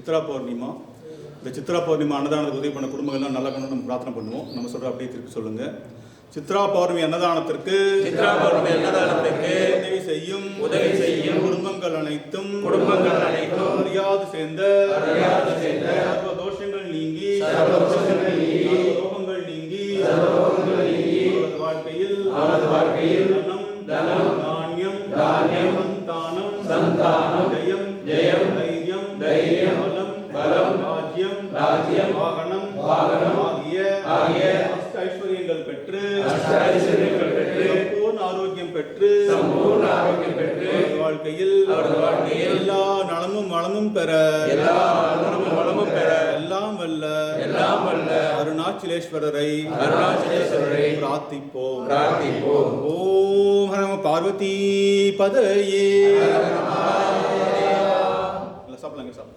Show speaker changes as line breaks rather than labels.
சித்ரா பௌர்ணிமா. இந்த சித்ரா பௌர்ணிமா அன்னதானத்துக்கு உதவி பண்ண குடும்பங்கள்லாம் நல்லா பண்ணணும் நம்ம பிரார்த்தனை பண்ணுவோம். நம்ம சொல்கிற அப்படியே திருப்பி சொல்லுங்கள். சித்ரா பௌர்ணமி அன்னதானத்திற்கு உதவி செய்யும் குடும்பங்கள் அனைத்தும் அறியாது சேர்ந்த சர்வ தோஷங்கள் நீங்கி ரோகங்கள் நீங்கி வாழ்க்கையில் தனம் தானியம் சந்தானம் ஜெயம் தைரியம் பலம் ராஜ்யம் வாகனம் ஆகிய ஐஸ்வர்யங்கள் பெற்று சம்பூர்ண ஆரோக்கியம் பெற்று வாழ்க்கையில் எல்லா நலமும் வளமும் பெற எல்லாம் வல்ல அருணாச்சலேஸ்வரரை பிரார்த்திப்போம். ஓம் நம பார்வதி பதையே. சாப்பிடலாங்க.